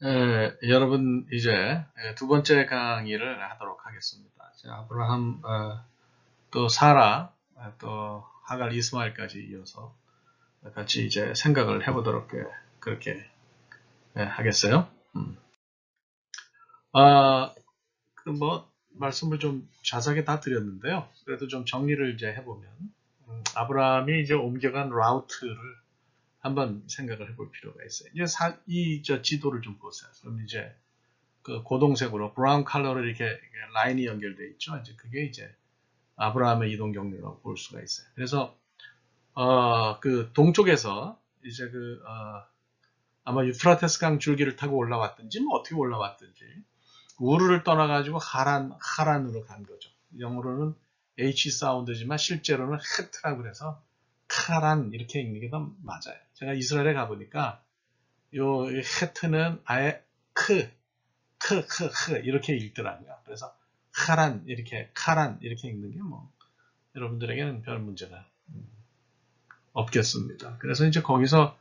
여러분 이제 두 번째 강의를 하도록 하겠습니다. 자, 아브라함, 또 사라, 또 하갈 이스마엘까지 이어서 같이 이제 생각을 해보도록 그렇게 하겠어요. 아, 뭐 말씀을 좀 자세하게 다 드렸는데요. 그래도 좀 정리를 이제 해보면 아브라함이 이제 옮겨간 라우트를 한번 생각을 해볼 필요가 있어요. 이제 저 지도를 좀 보세요. 그럼 이제 그 고동색으로 브라운 컬러로 이렇게 라인이 연결되어 있죠. 이제 그게 이제 아브라함의 이동 경로라고 볼 수가 있어요. 그래서 그 동쪽에서 이제 아마 유프라테스 강 줄기를 타고 올라왔든지 뭐 어떻게 올라왔든지 우르를 떠나가지고 하란으로 간 거죠. 영어로는 H 사운드지만 실제로는 헤트라고 그래서 카란 이렇게 읽는 게 더 맞아요. 제가 이스라엘에 가보니까 요 헤트는 아예 이렇게 읽더라고요. 그래서 카란 이렇게 읽는 게 뭐 여러분들에게는 별 문제가 없겠습니다. 그래서 이제 거기서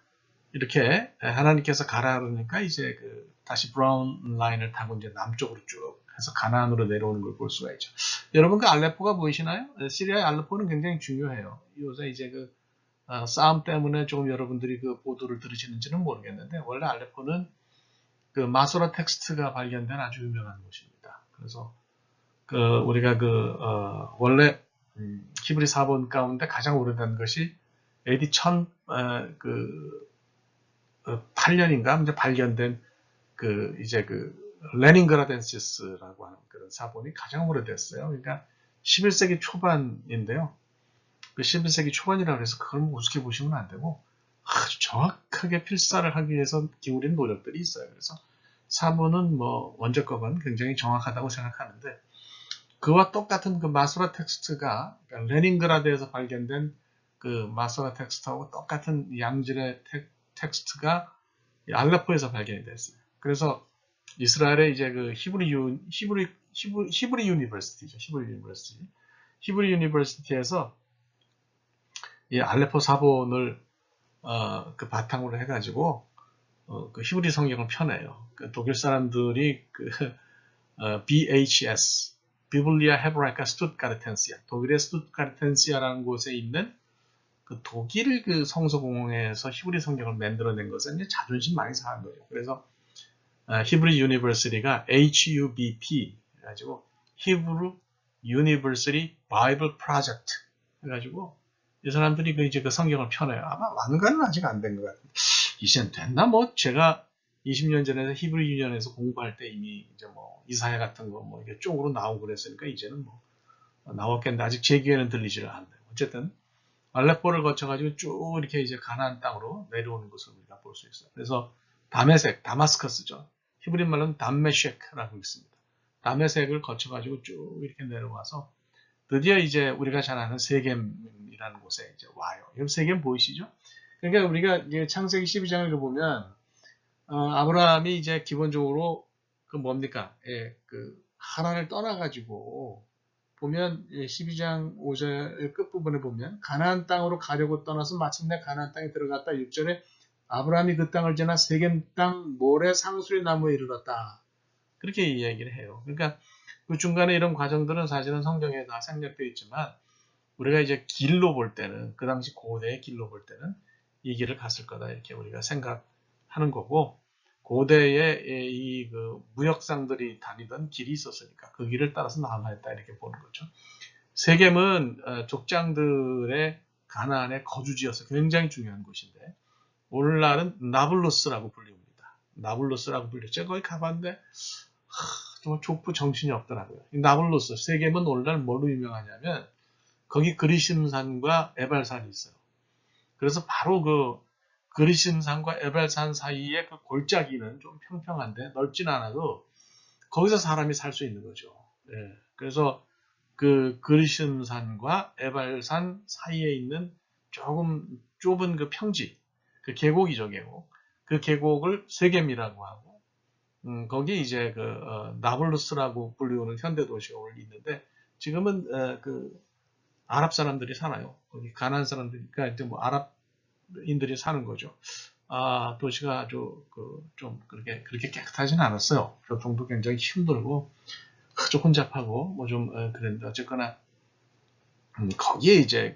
이렇게 하나님께서 가라 그러니까 이제 다시 브라운 라인을 타고 이제 남쪽으로 쭉 해서 가나안으로 내려오는 걸 볼 수가 있죠. 여러분 그 알레포가 보이시나요? 시리아의 알레포는 굉장히 중요해요. 요새 이제 싸움 때문에 조금 여러분들이 그 보도를 들으시는지는 모르겠는데 원래 알레포는 그 마소라 텍스트가 발견된 아주 유명한 곳입니다. 그래서 우리가 원래 히브리 사본 가운데 가장 오래된 것이 AD 1008년인가 이제 발견된 이제 레닌그라덴시스라고 하는 그런 사본이 가장 오래됐어요. 그러니까 11세기 초반인데요. 그 11세기 초반이라고 해서 그걸 우습게 보시면 안 되고 아주 정확하게 필사를 하기 위해서 기울인 노력들이 있어요. 그래서 사본은 뭐 원적 거는 굉장히 정확하다고 생각하는데 그와 똑같은 그 마소라 텍스트가 그러니까 레닌그라드에서 발견된 그 마소라 텍스트하고 똑같은 양질의 텍스트가 알레포에서 발견이 됐어요. 그래서 이스라엘의 이제 히브리 유니버시티죠. 히브리 유니버시티에서 이 알레포 사본을 그 바탕으로 해가지고 그 히브리 성경을 펴내요. 그 독일 사람들이 BHS 비블리아 헤브라이카 스투트가르텐시아 독일의 스투트가르텐시아라는 곳에 있는 그 독일 그 성서공회에서 히브리 성경을 만들어낸 것은 이제 자존심 많이 상한 거죠. 그래서 히브리 유니버시티가 HUBP 해가지고 히브리 유니버시티 바이블 프로젝트 해가지고 이 사람들이 이제 그 성경을 펴내요. 아마 완간은 아직 안 된 것 같아요. 이젠 됐나? 뭐 제가 20년 전에 히브리 유니언에서 공부할 때 이미 이제 뭐 이사야 같은 거 뭐 이게 쪽으로 나오고 그랬으니까 이제는 뭐 나왔겠는데 아직 제 귀에는 들리지를 않네요. 어쨌든 알레포를 거쳐가지고 쭉 이렇게 이제 가나안 땅으로 내려오는 것을 우리가 볼 수 있어요. 그래서 다메섹, 다마스커스죠. 히브리 말로는 담메셰크라고 있습니다. 다메섹을 거쳐가지고 쭉 이렇게 내려와서 드디어 이제 우리가 잘 아는 세겜이라는 곳에 이제 와요. 여러분 세겜 보이시죠? 그러니까 우리가 이제 창세기 12장을 보면 아브라함이 이제 기본적으로 뭡니까? 예, 하란을 떠나가지고 보면 12장 5절 끝부분에 보면 가나안 땅으로 가려고 떠나서 마침내 가나안 땅에 들어갔다. 6절에 아브라함이 그 땅을 지나 세겜 땅 모래 상수리 나무에 이르렀다. 그렇게 이야기를 해요. 그러니까 그 중간에 이런 과정들은 사실은 성경에 다 생략되어 있지만 우리가 이제 길로 볼 때는 그 당시 고대의 길로 볼 때는 이 길을 갔을 거다 이렇게 우리가 생각하는 거고 고대에 무역상들이 다니던 길이 있었으니까 그 길을 따라서 나아갔다 이렇게 보는 거죠. 세겜은 족장들의 가나안의 거주지여서 굉장히 중요한 곳인데 오늘날은 나블루스라고 불립니다. 나블루스라고 불렸죠. 거기 가봤는데 정말 족부 정신이 없더라고요. 나블루스 세겜은 오늘날 뭘로 유명하냐면 거기 그리심산과 에발산이 있어요. 그래서 바로 그리심산과 에발산 사이에 그 골짜기는 좀 평평한데 넓진 않아도 거기서 사람이 살 수 있는 거죠. 예. 그래서 그 그리심산과 에발산 사이에 있는 조금 좁은 그 평지, 그 계곡이죠, 계곡. 그 계곡을 세겜이라고 하고, 거기 이제 나블루스라고 불리우는 현대 도시가 있는데, 지금은 아랍 사람들이 사나요? 거기 가나안 사람들이니까 이제 뭐 아랍인들이 사는 거죠. 도시가 아주 좀 그렇게 깨끗하진 않았어요. 교통도 굉장히 힘들고 아주 혼잡하고 뭐 좀 그랬는데 어쨌거나 거기에 이제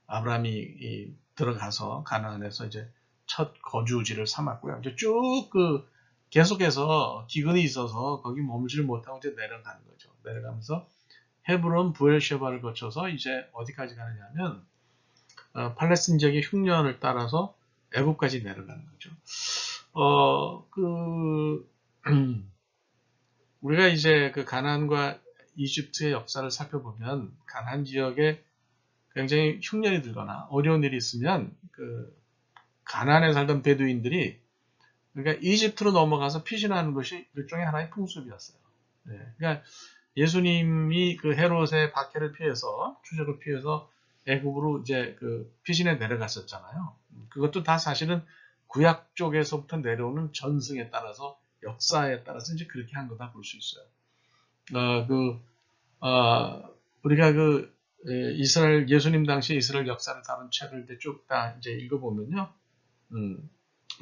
아브라함이 들어가서 가나안에서 이제 첫 거주지를 삼았고요. 이제 쭉 계속해서 기근이 있어서 거기 머물지를 못하고 이제 내려가는 거죠. 내려가면서 헤브론, 부엘셰바를 거쳐서 이제 어디까지 가느냐면 팔레스틴 지역의 흉년을 따라서 애굽까지 내려가는 거죠. 우리가 이제 가나안과 이집트의 역사를 살펴보면 가나안 지역에 굉장히 흉년이 들거나 어려운 일이 있으면 가나안에 살던 베두인들이 그러니까 이집트로 넘어가서 피신하는 것이 일종의 하나의 풍습이었어요. 네, 그러니까 예수님이 헤롯의 박해를 피해서 추적을 피해서 애굽으로 이제 피신에 내려갔었잖아요. 그것도 다 사실은 구약 쪽에서부터 내려오는 전승에 따라서 역사에 따라서 이제 그렇게 한 거다 볼 수 있어요. 우리가 이스라엘 예수님 당시 이스라엘 역사를 다룬 책을 쭉 다 이제 읽어보면요,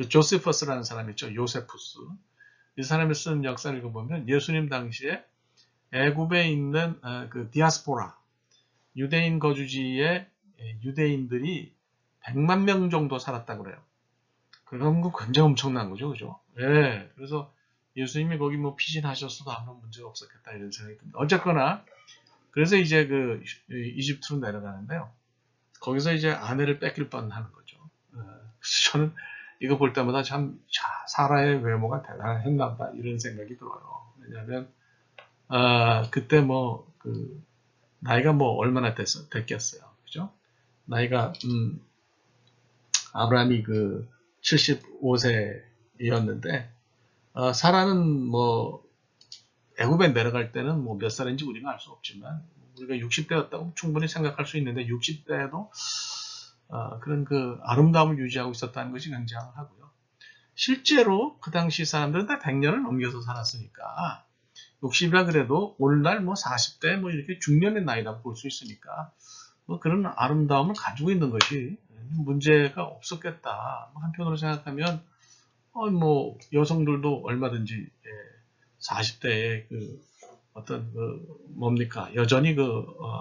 조세퍼스라는 사람이 있죠, 요세푸스. 이 사람이 쓴 역사를 읽어보면 예수님 당시에 애굽에 있는 디아스포라 유대인 거주지에 유대인들이 100만 명 정도 살았다고 그래요. 그럼 굉장히 엄청난 거죠, 그죠? 예. 그래서 예수님이 거기 뭐 피신하셨어도 아무런 문제가 없었겠다 이런 생각이 듭니다. 어쨌거나 그래서 이제 이집트로 내려가는데요. 거기서 이제 아내를 뺏길 뻔하는 거죠. 그래서 저는 이거 볼 때마다 참 사라의 외모가 대단했나 보다 이런 생각이 들어요. 왜냐하면 그때 나이가 얼마나 됐겠어요, 그죠? 나이가 아브라함이 75세였는데 사라는 애굽에 내려갈 때는 몇 살인지 우리가 알 수 없지만 우리가 60대였다고 충분히 생각할 수 있는데 60대에도 그런 아름다움을 유지하고 있었다는 것이 굉장하고요. 실제로 그 당시 사람들은 다 100년을 넘겨서 살았으니까 60이라 그래도 오늘날 40대 이렇게 중년의 나이라고 볼 수 있으니까 그런 아름다움을 가지고 있는 것이 문제가 없었겠다. 한편으로 생각하면 여성들도 얼마든지 40대에 어떤 여전히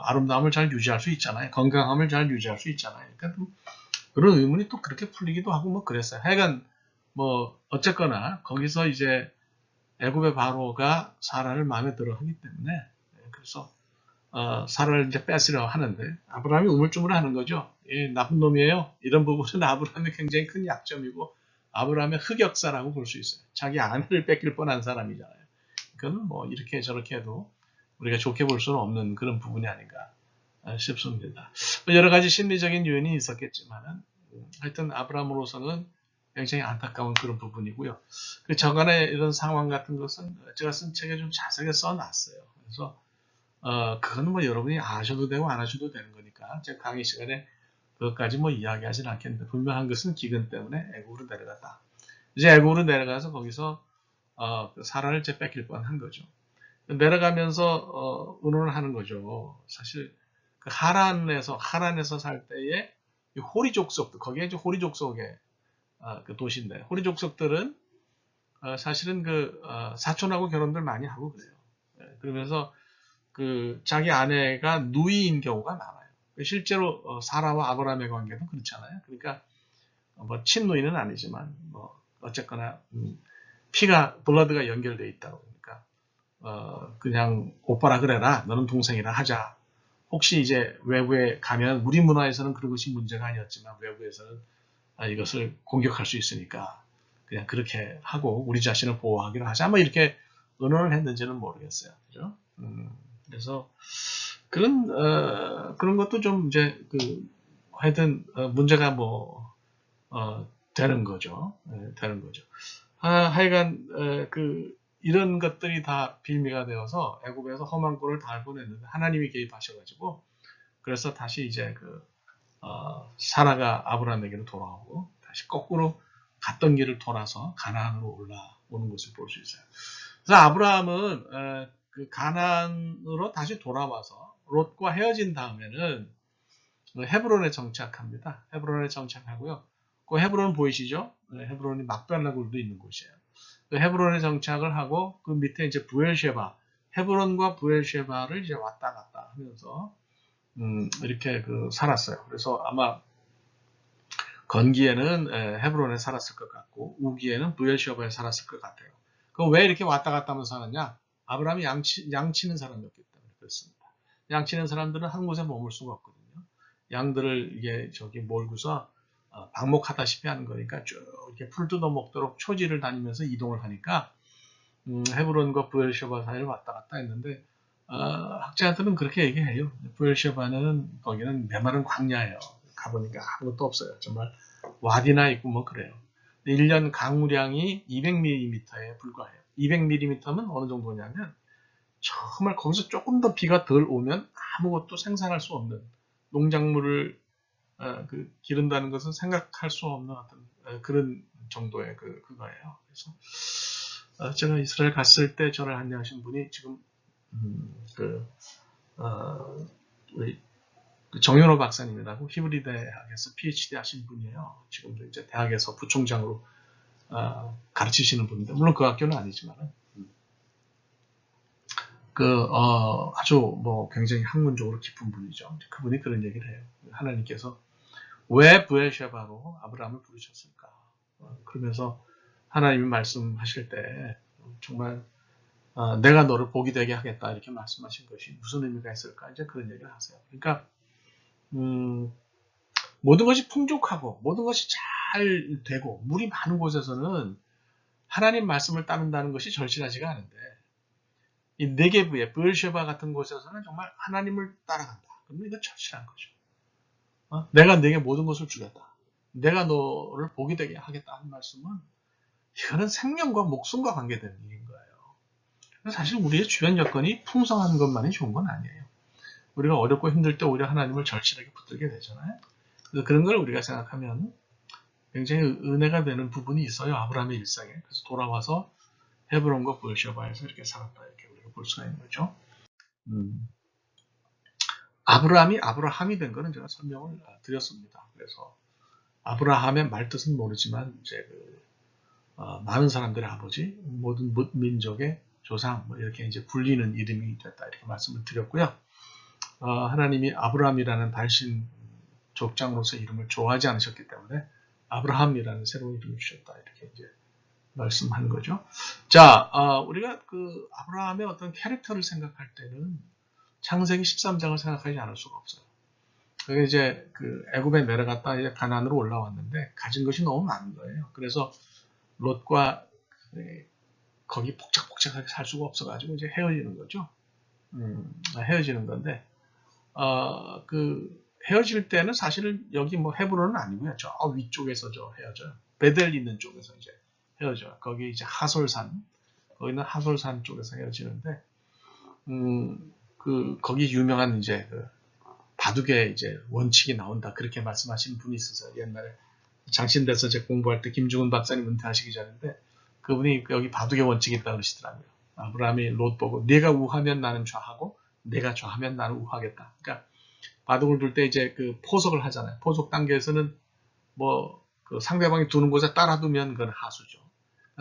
아름다움을 잘 유지할 수 있잖아요. 건강함을 잘 유지할 수 있잖아요. 그러니까 그런 의문이 또 그렇게 풀리기도 하고 그랬어요. 하여간 어쨌거나 거기서 이제 애굽의 바로가 사라를 마음에 들어 하기 때문에 그래서 사라를 이제 뺏으려 하는데 아브라함이 우물쭈물하는 거죠. 나쁜 놈이에요. 이런 부분은 아브라함의 굉장히 큰 약점이고 아브라함의 흑역사라고 볼 수 있어요. 자기 아내를 뺏길 뻔한 사람이잖아요. 그건 이렇게 저렇게 해도 우리가 좋게 볼 수는 없는 그런 부분이 아닌가 싶습니다. 여러 가지 심리적인 요인이 있었겠지만은 하여튼 아브라함으로서는 굉장히 안타까운 그런 부분이고요. 저간의 이런 상황 같은 것은 제가 쓴 책에 좀 자세하게 써놨어요. 그래서 그건 여러분이 아셔도 되고 안 하셔도 되는 거니까 제가 강의 시간에 그것까지 이야기하지는 않겠는데 분명한 것은 기근 때문에 애굽으로 내려갔다. 이제 애굽으로 내려가서 거기서 사라를 이제 뺏길 뻔한 거죠. 내려가면서 의논을 하는 거죠. 사실 하란에서 살 때에 호리 족속들 거기에 이제 호리 족속의 도시인데 호리 족속들은 사실은 사촌하고 결혼들 많이 하고 그래요. 그러면서 자기 아내가 누이인 경우가 많아요. 실제로 사라와 아브라함의 관계도 그렇잖아요. 그러니까 친누이는 아니지만 어쨌거나 블러드가 연결돼 있다고 그러니까 그냥 오빠라 그래라 너는 동생이라 하자. 혹시 이제 외부에 가면 우리 문화에서는 그런 것이 문제가 아니었지만 외부에서는 이것을 공격할 수 있으니까 그냥 그렇게 하고 우리 자신을 보호하기로 하자. 이렇게 의논을 했는지는 모르겠어요. 그죠? 그래서 그런 것도 좀 이제 하여튼 문제가 되는 거죠. 되는 거죠. 하여간 이런 것들이 다 빌미가 되어서 애굽에서 험한 꼴을 다 보냈는데 하나님이 개입하셔가지고 그래서 다시 이제 사라가 아브라함에게로 돌아오고 다시 거꾸로 갔던 길을 돌아서 가나안으로 올라오는 것을 볼 수 있어요. 그래서 아브라함은 가나안으로 다시 돌아와서 롯과 헤어진 다음에는 헤브론에 정착합니다. 헤브론에 정착하고요. 그 헤브론 보이시죠? 네, 헤브론이 막벨라 굴도 있는 곳이에요. 그 헤브론에 정착을 하고 그 밑에 이제 부엘셰바, 헤브론과 부엘셰바를 이제 왔다 갔다 하면서 이렇게 그 살았어요. 그래서 아마 건기에는 헤브론에 살았을 것 같고 우기에는 부엘셰바에 살았을 것 같아요. 그럼 왜 이렇게 왔다 갔다 하면서 사느냐? 아브라함이 양치는 사람이었기 때문에 그렇습니다. 양치는 사람들은 한 곳에 머물 수가 없거든요. 양들을 이게 저기 몰고서 방목하다시피 하는 거니까 쭉 이렇게 풀 뜯어 먹도록 초지를 다니면서 이동을 하니까 헤브론과 부엘셰바 사이를 왔다 갔다 했는데 학자들은 그렇게 얘기해요. 부엘셰바는 거기는 메마른 광야예요. 가보니까 아무것도 없어요. 정말 와디나 있고 뭐 그래요. 1년 강우량이 200mm에 불과해요. 200mm면 어느 정도냐면 정말 거기서 조금 더 비가 덜 오면 아무것도 생산할 수 없는 농작물을 기른다는 것은 생각할 수 없는 어떤 그런 정도의 그거예요. 그래서 제가 이스라엘 갔을 때 저를 안내하신 분이 지금 우리 정윤호 박사님이라고 히브리 대학에서 PhD 하신 분이에요. 지금도 이제 대학에서 부총장으로 가르치시는 분인데 물론 그 학교는 아니지만은 아주 뭐 굉장히 학문적으로 깊은 분이죠. 그분이 그런 얘기를 해요. 하나님께서 왜 부엘셰바로 아브라함을 부르셨을까? 그러면서 하나님이 말씀하실 때 정말 내가 너를 복이 되게 하겠다 이렇게 말씀하신 것이 무슨 의미가 있을까? 이제 그런 얘기를 하세요. 그러니까 모든 것이 풍족하고 모든 것이 잘 되고 물이 많은 곳에서는 하나님 말씀을 따른다는 것이 절실하지가 않은데 이 네게브의 부엘셰바 같은 곳에서는 정말 하나님을 따라간다. 그러면 이거 절실한 거죠. 내가 네게 모든 것을 주겠다. 내가 너를 복이 되게 하겠다 하는 말씀은 이거는 생명과 목숨과 관계되는 일인 거예요. 사실 우리의 주변 여건이 풍성한 것만이 좋은 건 아니에요. 우리가 어렵고 힘들 때 오히려 하나님을 절실하게 붙들게 되잖아요. 그래서 그런 걸 우리가 생각하면 굉장히 은혜가 되는 부분이 있어요. 아브라함의 일상에. 그래서 돌아와서 헤브론과 부엘셰바에서 이렇게 살았다. 이렇게 우리가 볼 수가 있는 거죠. 아브라함이 아브라함이 된 거는 제가 설명을 드렸습니다. 그래서 아브라함의 말뜻은 모르지만 이제 많은 사람들의 아버지, 모든 민족의 조상 뭐 이렇게 이제 불리는 이름이 됐다 이렇게 말씀을 드렸고요. 하나님이 아브라함이라는 발신 족장으로서 이름을 좋아하지 않으셨기 때문에 아브라함이라는 새로운 이름을 주셨다 이렇게 이제 말씀한 거죠. 자, 우리가 아브라함의 어떤 캐릭터를 생각할 때는 창세기 13장을 생각하지 않을 수가 없어요. 그게 이제 애굽에 내려갔다 이제 가나안으로 올라왔는데 가진 것이 너무 많은 거예요. 그래서 롯과 거기 복작복작하게 살 수가 없어가지고 이제 헤어지는 거죠. 헤어지는 건데 헤어질 때는 사실은 여기 뭐 헤브론은 아니고요. 저 위쪽에서 헤어져요. 베델 있는 쪽에서 이제 헤어져요. 거기 이제 하솔산, 거기는 하솔산 쪽에서 헤어지는데 거기 유명한 이제 바둑의 이제 원칙이 나온다 그렇게 말씀하시는 분이 있었어요. 옛날에 장신대에서 제가 공부할 때 김중훈 박사님 은퇴하시기 전인데 그분이 여기 바둑의 원칙이 있다고 그러시더라고요. 아브라함이 롯 보고 네가 우하면 나는 좌하고 내가 좌하면 나는 우하겠다. 그러니까 바둑을 둘 때 이제 포석을 하잖아요. 포석 단계에서는 뭐 상대방이 두는 곳에 따라 두면 그건 하수죠.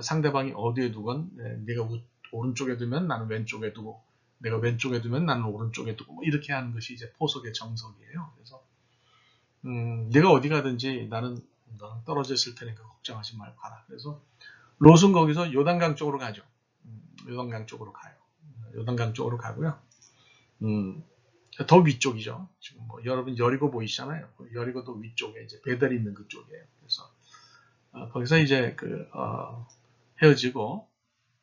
상대방이 어디에 두건 네가 오른쪽에 두면 나는 왼쪽에 두고 내가 왼쪽에 두면 나는 오른쪽에 두고 뭐 이렇게 하는 것이 이제 포석의 정석이에요. 그래서 네가 어디 가든지 나는 떨어져 있을 테니까 걱정하지 말고 가라. 그래서 롯은 거기서 요단강 쪽으로 가죠. 요단강 쪽으로 가요. 요단강 쪽으로 가고요. 더 위쪽이죠. 지금 뭐 여러분 여리고 보이시잖아요. 여리고도 위쪽에 이제 베델이 있는 그쪽이에요. 그래서 거기서 이제 헤어지고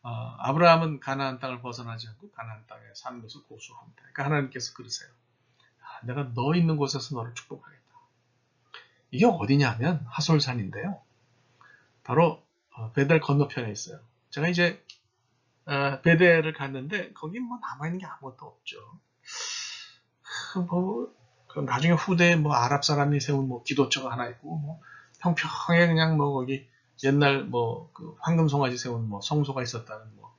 아브라함은 가나안 땅을 벗어나지 않고 가나안 땅에 사는 것을 고수합니다. 그러니까 하나님께서 그러세요. 내가 너 있는 곳에서 너를 축복하겠다. 이게 어디냐면 하솔산인데요. 바로 베델 건너편에 있어요. 제가 이제 베델을 갔는데 거기 뭐 남아있는 게 아무것도 없죠. 나중에 후대에 뭐 아랍 사람이 세운 뭐 기도처가 하나 있고 뭐 평평하게 그냥 뭐 거기 옛날 뭐 황금 송아지 세운 뭐 성소가 있었다는 뭐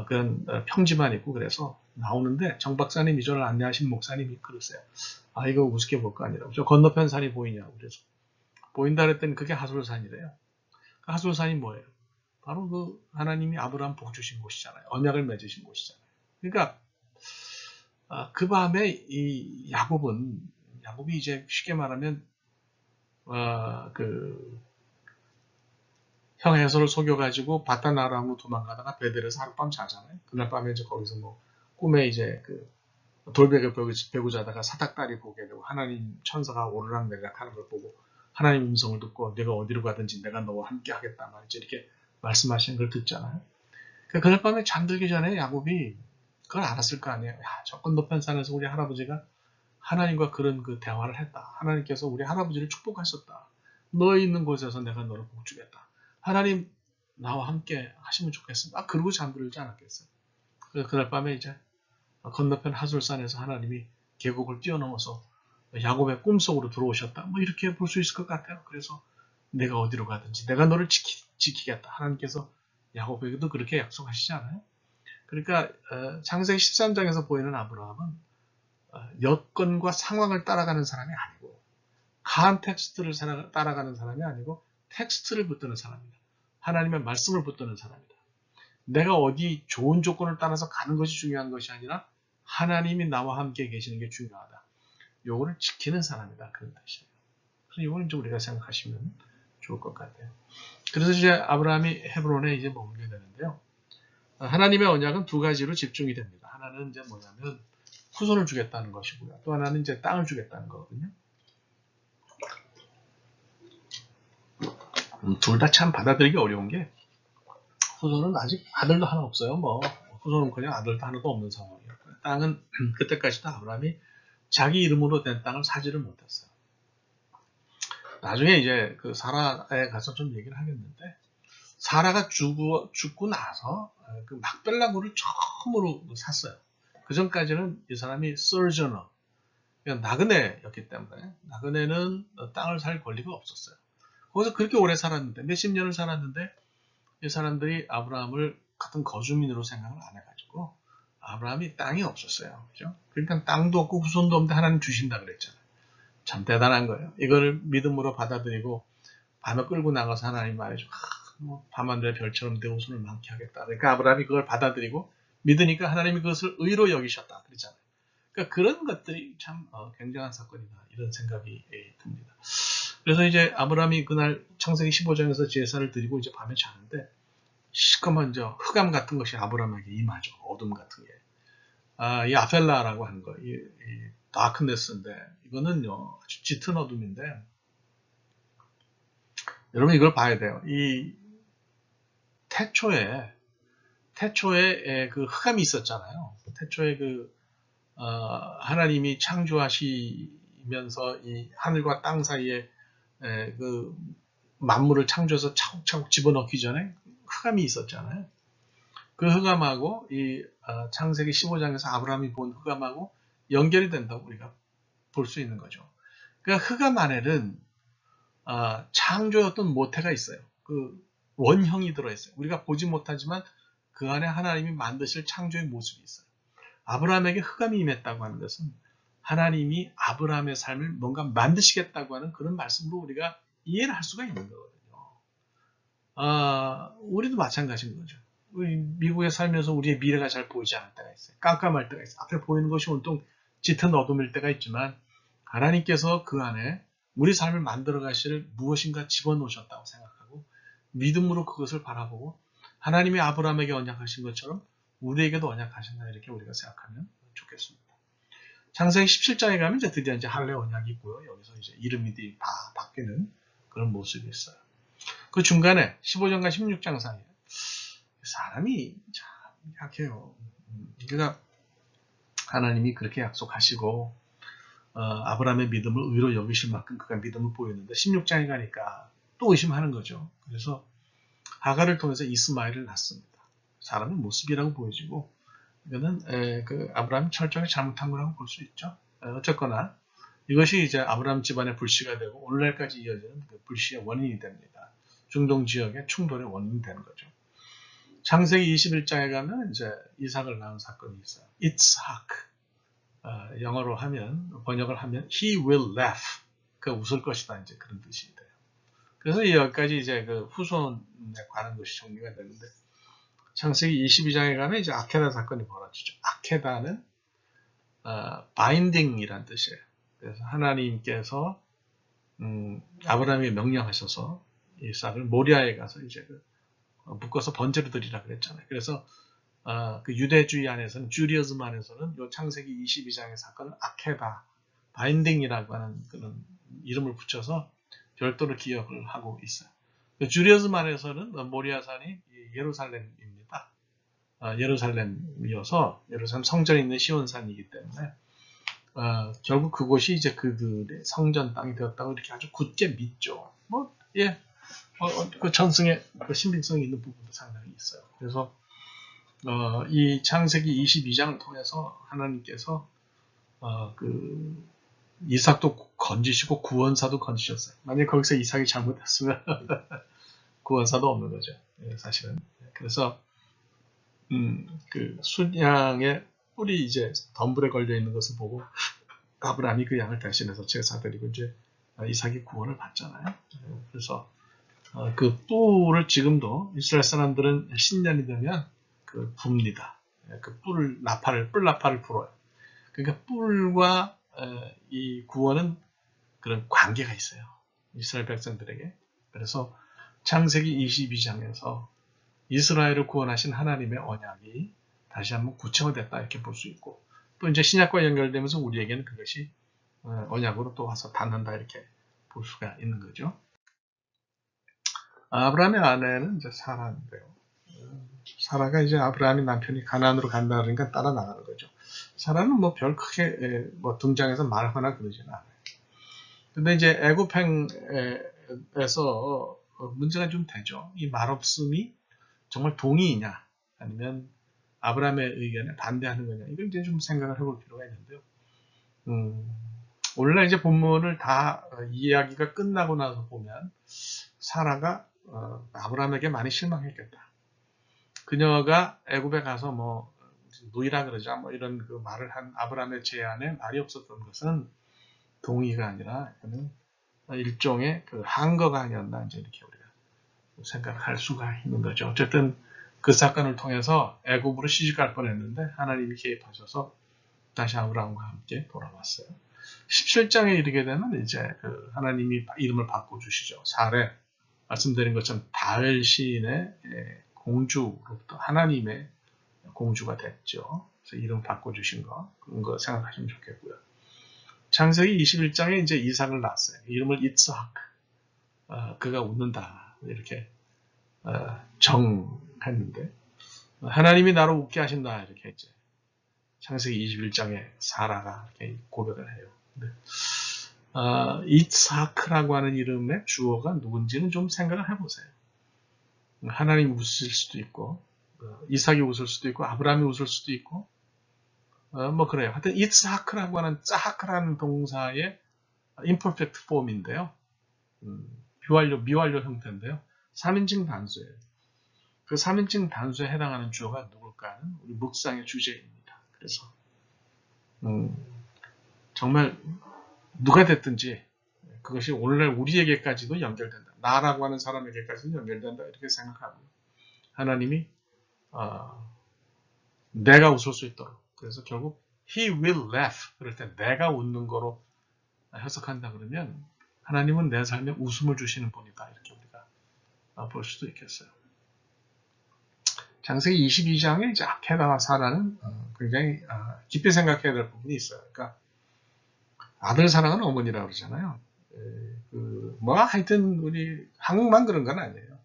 그런 평지만 있고 그래서 나오는데 정 박사님이 저를 안내하신 목사님이 그러세요. 이거 우습게 볼 거 아니라고. 저 건너편 산이 보이냐고 그래서 보인다 그랬더니 그게 하솔산이래요. 그 하솔산이 뭐예요? 바로 그 하나님이 아브라함 복 주신 곳이잖아요. 언약을 맺으신 곳이잖아요. 그러니까 그 밤에 이 야곱이 이제 쉽게 말하면 형 에서를 속여가지고 바단 아람으로 도망가다가 베델에서 하룻밤 자잖아요. 그날 밤에 이제 거기서 뭐 꿈에 이제 그 돌베개 베고 자다가 사닥다리 보게 되고 하나님 천사가 오르락내리락 하는 걸 보고 하나님 음성을 듣고 내가 어디로 가든지 내가 너와 함께 하겠다 말이죠. 이렇게 말씀하시는 걸 듣잖아요. 그날 밤에 잠들기 전에 야곱이 그걸 알았을 거 아니에요. 야, 저 건너편 산에서 우리 할아버지가 하나님과 그런 그 대화를 했다. 하나님께서 우리 할아버지를 축복하셨다. 너 있는 곳에서 내가 너를 복주겠다. 하나님 나와 함께 하시면 좋겠습니다. 그러고 잠들지 않았겠어요. 그래서 그날 밤에 이제 건너편 하솔산에서 하나님이 계곡을 뛰어넘어서 야곱의 꿈속으로 들어오셨다. 뭐 이렇게 볼 수 있을 것 같아요. 그래서 내가 어디로 가든지 내가 너를 지키겠다. 하나님께서 야곱에게도 그렇게 약속하시지 않아요? 그러니까 창세기 13장에서 보이는 아브라함은 여건과 상황을 따라가는 사람이 아니고 컨텍스트를 따라가는 사람이 아니고 텍스트를 붙드는 사람이다. 하나님의 말씀을 붙드는 사람이다. 내가 어디 좋은 조건을 따라서 가는 것이 중요한 것이 아니라 하나님이 나와 함께 계시는 게 중요하다. 요거를 지키는 사람이다. 그런 뜻이에요. 그래서 이걸 이제 우리가 생각하시면 좋을 것 같아요. 그래서 이제 아브라함이 헤브론에 이제 머물게 되는데요. 하나님의 언약은 두 가지로 집중이 됩니다. 하나는 이제 뭐냐면 후손을 주겠다는 것이고요. 또 하나는 이제 땅을 주겠다는 거거든요. 둘 다 참 받아들이기 어려운 게 후손은 아직 아들도 하나 없어요. 뭐 후손은 그냥 아들도 하나도 없는 상황이에요. 땅은 그때까지도 아브라함이 자기 이름으로 된 땅을 사지를 못했어요. 나중에 이제 그 사라에 가서 좀 얘기를 하겠는데 사라가 죽고 나서 그 막벨라고를 처음으로 샀어요. 그 전까지는 이 사람이 sojourner, 나그네였기 때문에 나그네는 땅을 살 권리가 없었어요. 거기서 그렇게 오래 살았는데 몇십 년을 살았는데 이 사람들이 아브라함을 같은 거주민으로 생각을 안 해가지고 아브라함이 땅이 없었어요. 그죠? 그러니까 땅도 없고 후손도 없는데 하나님 주신다 그랬잖아요. 참 대단한 거예요. 이거를 믿음으로 받아들이고 밤에 끌고 나가서 하나님 말해줘. 뭐 밤하늘의 별처럼 내 후손을 많게 하겠다. 그러니까 아브라함이 그걸 받아들이고 믿으니까 하나님이 그것을 의로 여기셨다. 그랬잖아요. 그러니까 그런 것들이 참 굉장한 사건이다. 이런 생각이 듭니다. 그래서 이제 아브라함이 그날 창세기 15장에서 제사를 드리고 이제 밤에 자는데 시커먼 흑암 같은 것이 아브라함에게 임하죠. 어둠 같은 게. 이 아펠라라고 하는 거, 이 다크네스인데 이거는요 아주 짙은 어둠인데 여러분 이걸 봐야 돼요. 이 태초에 그 흑암이 있었잖아요. 태초에 하나님이 창조하시면서 이 하늘과 땅 사이에 그 만물을 창조해서 차곡차곡 집어넣기 전에 흑암이 있었잖아요. 그 흑암하고 이 창세기 15장에서 아브라함이 본 흑암하고 연결이 된다고 우리가 볼 수 있는 거죠. 그러니까 흑암 안에는 창조의 어떤 모태가 있어요. 그 원형이 들어있어요. 우리가 보지 못하지만 그 안에 하나님이 만드실 창조의 모습이 있어요. 아브라함에게 흑암이 임했다고 하는 것은 하나님이 아브라함의 삶을 뭔가 만드시겠다고 하는 그런 말씀으로 우리가 이해를 할 수가 있는 거거든요. 우리도 마찬가지인 거죠. 우리 미국에 살면서 우리의 미래가 잘 보이지 않을 때가 있어요. 깜깜할 때가 있어요. 앞에 보이는 것이 온통 짙은 어둠일 때가 있지만 하나님께서 그 안에 우리 삶을 만들어 가실 무엇인가 집어넣으셨다고 생각하고 믿음으로 그것을 바라보고 하나님이 아브라함에게 언약하신 것처럼 우리에게도 언약하신다 이렇게 우리가 생각하면 좋겠습니다. 창세기 17장에 가면 이제 드디어 이제 할례 언약이 있고요. 여기서 이제 이름이 다 바뀌는 그런 모습이 있어요. 그 중간에 15장과 16장 사이에 사람이 참 약해요. 그러니까 하나님이 그렇게 약속하시고 아브라함의 믿음을 의로 여기실 만큼 그가 믿음을 보였는데 16장에 가니까 또 의심하는 거죠. 그래서 하갈을 통해서 이스마엘을 낳습니다. 사람의 모습이라고 보여지고 이거는 그 아브라함이 철저하게 잘못한 거라고 볼 수 있죠. 어쨌거나 이것이 이제 아브라함 집안의 불씨가 되고 오늘날까지 이어지는 그 불씨의 원인이 됩니다. 중동 지역의 충돌의 원인이 되는 거죠. 창세기 21장에 가면 이제 이삭을 낳은 사건이 있어요. 이츠학. 영어로 하면 번역을 하면 he will laugh. 그 웃을 것이다 이제 그런 뜻이 돼요. 그래서 여기까지 이제 그 후손에 관한 것이 정리가 되는데, 창세기 22장에 가면 이제 아케다 사건이 벌어지죠. 아케다는 바인딩이란 뜻이에요. 그래서 하나님께서 아브라함이 명령하셔서 이삭을 모리아에 가서 이제 묶어서 번제로 드리라 그랬잖아요. 그래서 그 유대주의 안에서는, 주리어즘 안에서는 요 창세기 22장의 사건을 아케다, 바인딩이라고 하는 그런 이름을 붙여서 별도로 기억을 하고 있어요. 주리어즘 안에서는 모리아산이 예루살렘입니다. 예루살렘이어서 예루살렘 성전이 있는 시온산이기 때문에 결국 그곳이 이제 그들의 성전 땅이 되었다고 이렇게 아주 굳게 믿죠. 그 전승의 그 신빙성이 있는 부분도 상당히 있어요. 그래서 이 창세기 22장을 통해서 하나님께서 그 이삭도 건지시고 구원사도 건지셨어요. 만약 거기서 이삭이 잘못했으면 구원사도 없는 거죠. 사실은. 그래서 그 순양의 뿔이 이제 덤불에 걸려 있는 것을 보고 아브라함이 그 양을 대신해서 제사드리고 이제 이삭이 구원을 받잖아요. 그래서 그 뿔을 지금도 이스라엘 사람들은 신년이 되면 그 붑니다. 그 뿔 나팔을 불어요. 그러니까 뿔과 이 구원은 그런 관계가 있어요. 이스라엘 백성들에게. 그래서 창세기 22장에서 이스라엘을 구원하신 하나님의 언약이 다시 한번 구체화됐다 이렇게 볼 수 있고, 또 이제 신약과 연결되면서 우리에게는 그것이 언약으로 또 와서 닿는다 이렇게 볼 수가 있는 거죠. 아브라함의 아내는 이제 사라인데요. 사라가 이제 아브라함이 남편이 가나안으로 간다 그러니까 따라 나가는 거죠. 사라는 뭐 별 크게 뭐 등장해서 말하거나 그러지는 않아요. 근데 이제 애굽행에서 문제가 좀 되죠. 이 말없음이 정말 동의이냐 아니면 아브라함의 의견에 반대하는 거냐, 이걸 이제 좀 생각을 해볼 필요가 있는데요. 오늘날 이제 본문을 다 이야기가 끝나고 나서 보면 사라가 아브라함에게 많이 실망했겠다. 그녀가 애굽에 가서 뭐 노이라 그러자 뭐 이런 그 말을 한 아브라함의 제안에 말이 없었던 것은 동의가 아니라 일종의 그 항거가 아니었나, 이제 이렇게 우리가 생각할 수가 있는 거죠. 어쨌든 그 사건을 통해서 애굽으로 시집갈 뻔했는데 하나님이 개입하셔서 다시 아브라함과 함께 돌아왔어요. 17장에 이르게 되면 이제 그 하나님이 이름을 바꿔주시죠. 사레, 말씀드린 것처럼 다윗 시인의 공주로부터 하나님의 공주가 됐죠. 그래서 이름 바꿔주신 거, 그런 거 생각하시면 좋겠고요. 창세기 21장에 이제 이삭을 낳았어요. 이름을 이츠학, 그가 웃는다 이렇게 정했는데, 하나님이 나를 웃게 하신다 이렇게 이제 창세기 21장에 사라가 이렇게 고백을 해요. 이츠하크라고 하는 이름의 주어가 누군지는 좀 생각을 해보세요. 하나님이 웃을 수도 있고, 이삭이 웃을 수도 있고, 아브라함이 웃을 수도 있고, 뭐 그래요. 하여튼 이츠하크라고 하는 짜하크라는 동사의 imperfect form인데요. 미완료 형태인데요. 3인칭 단수예요. 그 3인칭 단수에 해당하는 주어가 누굴까 하는 우리 묵상의 주제입니다. 그래서 정말 누가 됐든지 그것이 오늘날 우리에게까지도 연결된다. 나라고 하는 사람에게까지도 연결된다. 이렇게 생각하고 하나님이 내가 웃을 수 있도록, 그래서 결국 He will laugh, 그럴 때 내가 웃는 거로 해석한다 그러면 하나님은 내 삶에 웃음을 주시는 분이다. 이렇게 우리가 볼 수도 있겠어요. 창세기 22장에 이제 아케다와 사라는 굉장히 깊이 생각해야 될 부분이 있어요. 그러니까 아들 사랑은 어머니라고 그러잖아요. 하여튼 우리 한국만 그런 건 아니에요.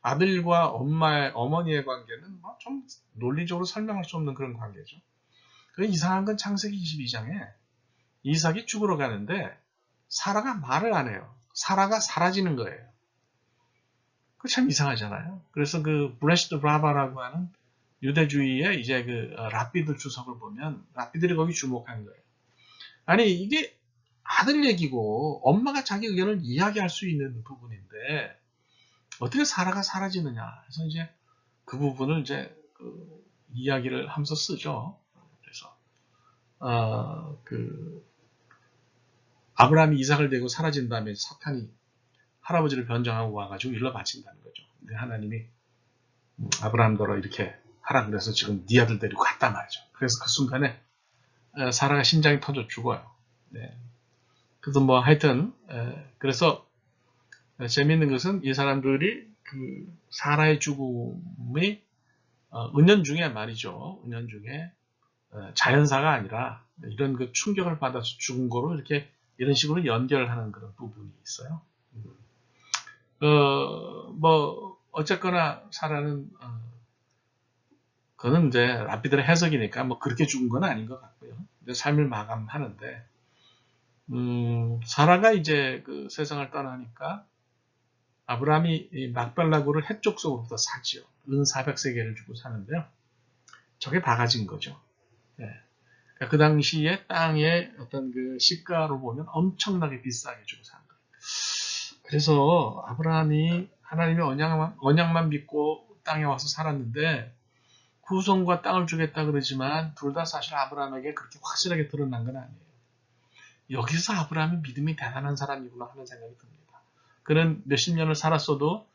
아들과 어머니의 관계는 좀 논리적으로 설명할 수 없는 그런 관계죠. 그 이상한 건 창세기 22장에 이삭이 죽으러 가는데 사라가 말을 안 해요. 사라가 사라지는 거예요. 그 참 이상하잖아요. 그래서 그 브레시드 브라바라고 하는 유대주의의 이제 그 랍비들 주석을 보면 랍비들이 거기 주목한 거예요. 아니 이게 아들 얘기고 엄마가 자기 의견을 이야기할 수 있는 부분인데 어떻게 사라가 사라지느냐 해서 이제 그 부분을 이제 이야기를 하면서 쓰죠. 그래서 아브라함이 이삭을 데리고 사라진 다음에 사탄이 할아버지를 변장하고 와가지고 일러 바친다는 거죠. 근데 하나님이 아브라함더러 이렇게 하라 그래서 지금 네 아들 데리고 갔단 말이죠. 그래서 그 순간에 사라가 심장이 터져 죽어요. 네. 그래서 뭐 하여튼 그래서 재미있는 것은 이 사람들이 그 사라의 죽음이 은연중에 말이죠. 은연중에 자연사가 아니라 이런 그 충격을 받아서 죽은 거로 이렇게 이런 식으로 연결하는 그런 부분이 있어요. 뭐 어쨌거나 사라는 그거는 이제 랍비들의 해석이니까 뭐 그렇게 죽은 건 아닌 것 같고요. 이제 삶을 마감하는데 사라가 이제 그 세상을 떠나니까 아브라함이 이 막발라고를 해쪽 속으로부터 사지요. 은 400세겔을 주고 사는데요. 저게 바가지인 거죠. 예. 그러니까 그 당시에 땅의 어떤 그 시가로 보면 엄청나게 비싸게 주고 산 거예요. 그래서 아브라함이 하나님의 언약만 믿고 땅에 와서 살았는데 후손과 땅을 주겠다 그러지만 둘 다 사실 아브라함에게 그렇게 확실하게 드러난 건 아니에요. 여기서 아브라함이 믿음이 대단한 사람이구나 하는 생각이 듭니다. 그는 몇십 년을 살았어도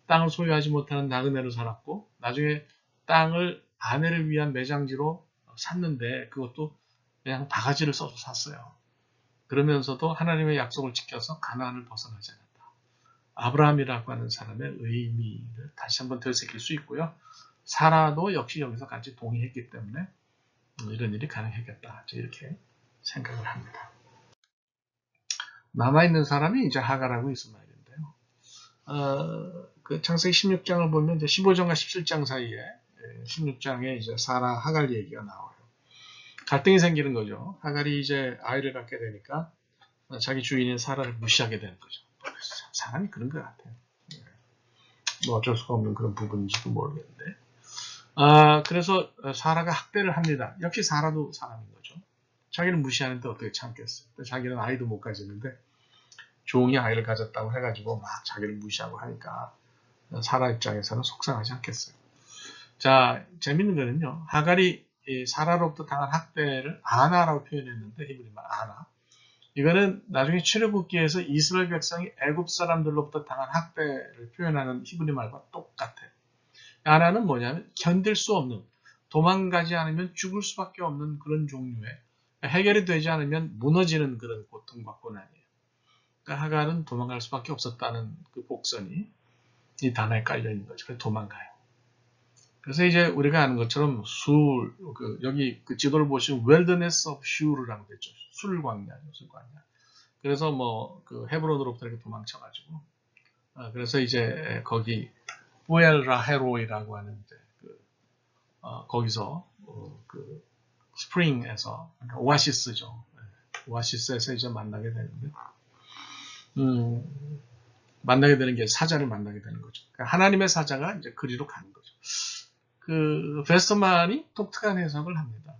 땅을 소유하지 못하는 나그네로 살았고 나중에 땅을 아내를 위한 매장지로 샀는데 그것도 그냥 바가지를 써서 샀어요. 그러면서도 하나님의 약속을 지켜서 가나안을 벗어나지 않았다. 아브라함이라고 하는 사람의 의미를 다시 한번 되새길 수 있고요. 사라도 역시 여기서 같이 동의했기 때문에 이런 일이 가능했겠다. 이렇게 생각을 합니다. 남아있는 사람이 이제 하갈하고 이스마엘인데요. 그 창세기 16장을 보면 이제 15장과 17장 사이에 16장에 이제 사라 하갈 얘기가 나와요. 갈등이 생기는 거죠. 하갈이 이제 아이를 갖게 되니까 자기 주인인 사라를 무시하게 되는 거죠. 사람이 그런 것 같아요. 뭐 어쩔 수가 없는 그런 부분인지도 모르겠는데. 그래서 사라가 학대를 합니다. 역시 사라도 사람인 거죠. 자기를 무시하는데 어떻게 참겠어요. 자기는 아이도 못 가지는데 종이 아이를 가졌다고 해가지고 막 자기를 무시하고 하니까 사라 입장에서는 속상하지 않겠어요. 자, 재밌는 거는요. 하갈이 사라로부터 당한 학대를 아나라고 표현했는데 히브리말 아나. 이거는 나중에 출애굽기에서 이스라엘 백성이 애굽 사람들로부터 당한 학대를 표현하는 히브리 말과 똑같아요. 아나는 뭐냐면 견딜 수 없는, 도망가지 않으면 죽을 수밖에 없는 그런 종류의, 해결이 되지 않으면 무너지는 그런 고통과 고난이에요. 그러니까 하갈은 도망갈 수밖에 없었다는 그 복선이 이 단어에 깔려 있는 거죠. 그래서 도망가요. 그래서 이제 우리가 아는 것처럼 여기 그 지도를 보시면 wilderness of Shur라고 됐죠. 술광야죠, 술광야. 그래서 뭐 그 헤브론으로부터 이렇게 도망쳐가지고, 그래서 이제 거기 부엘라헤로이라고 하는 이제 거기서 그 스프링에서 그러니까 오아시스죠. 오아시스에서 이제 만나게 되는데, 만나게 되는 게 사자를 만나게 되는 거죠. 그러니까 하나님의 사자가 이제 그리로 가는 거죠. 그 베스터만이 독특한 해석을 합니다.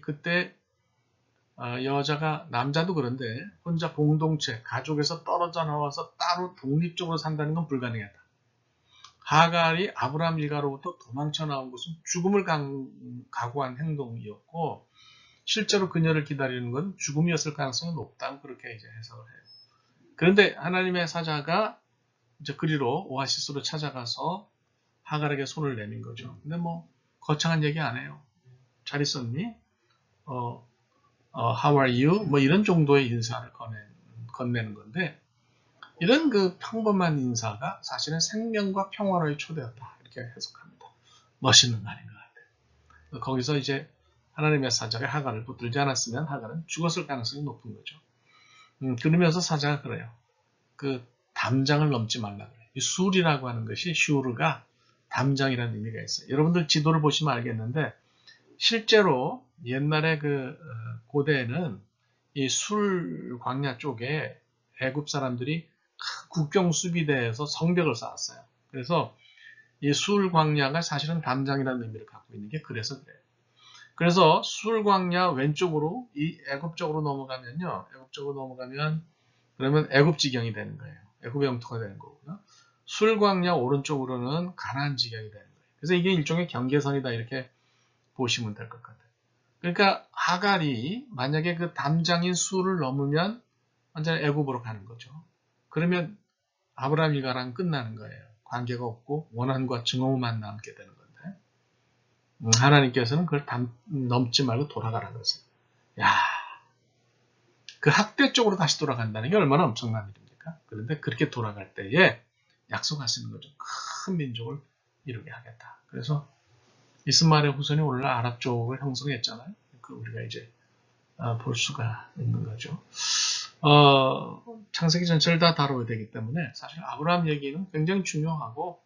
그때 여자가 남자도 그런데 혼자 공동체 가족에서 떨어져 나와서 따로 독립적으로 산다는 건 불가능하다. 하갈이 아브라함 일가로부터 도망쳐 나온 것은 죽음을 각오한 행동이었고 실제로 그녀를 기다리는 건 죽음이었을 가능성이 높다고 그렇게 이제 해석을 해요. 그런데 하나님의 사자가 이제 그리로 오아시스로 찾아가서 하갈에게 손을 내민 거죠. 근데 뭐 거창한 얘기 안 해요. 잘 있었니? How are you? 뭐 이런 정도의 인사를 건네는 건데 이런 그 평범한 인사가 사실은 생명과 평화로의 초대였다. 이렇게 해석합니다. 멋있는 말인 것 같아요. 거기서 이제 하나님의 사자가 하갈을 붙들지 않았으면 하갈은 죽었을 가능성이 높은 거죠. 그러면서 사자가 그래요. 그 담장을 넘지 말라 그래요. 이 술이라고 하는 것이 슈르가 담장이라는 의미가 있어요. 여러분들 지도를 보시면 알겠는데 실제로 옛날에 그 고대에는 이 술 광야 쪽에 애굽 사람들이 국경 수비대에서 성벽을 쌓았어요. 그래서 이 술 광야가 사실은 담장이라는 의미를 갖고 있는 게 그래서 그래요. 그래서 술 광야 왼쪽으로 이 애굽 쪽으로 넘어가면요. 애굽 쪽으로 넘어가면 그러면 애굽 지경이 되는 거예요. 애굽의 영토가 되는 거고요. 술 광야 오른쪽으로는 가나안 지경이 되는 거예요. 그래서 이게 일종의 경계선이다 이렇게 보시면 될 것 같아요. 그러니까 하갈이 만약에 그 담장인 술을 넘으면 완전히 애굽으로 가는 거죠. 그러면 아브라함 일가랑 끝나는 거예요. 관계가 없고 원한과 증오만 남게 되는 건데 하나님께서는 그걸 넘지 말고 돌아가라 그러세요. 야, 그 학대 쪽으로 다시 돌아간다는 게 얼마나 엄청난 일입니까? 그런데 그렇게 돌아갈 때에 약속하시는 거죠. 큰 민족을 이루게 하겠다. 그래서 이스마엘의 후손이 오늘날 아랍 쪽을 형성했잖아요. 그 우리가 이제 볼 수가 있는 거죠. 창세기 전체를 다 다뤄야 되기 때문에 사실 아브라함 얘기는 굉장히 중요하고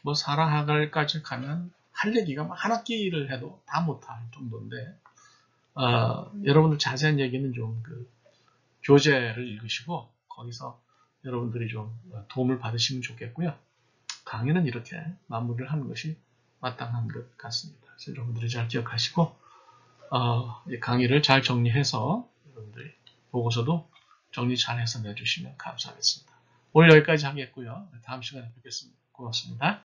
뭐 사라 하갈까지 가면 할 얘기가 한 학기를 해도 다 못할 정도인데 여러분들 자세한 얘기는 좀 그 교재를 읽으시고 거기서 여러분들이 좀 도움을 받으시면 좋겠고요. 강의는 이렇게 마무리를 하는 것이 마땅한 것 같습니다. 그래서 여러분들이 잘 기억하시고 이 강의를 잘 정리해서 여러분들이 보고서도 정리 잘 해서 내주시면 감사하겠습니다. 오늘 여기까지 하겠고요. 다음 시간에 뵙겠습니다. 고맙습니다.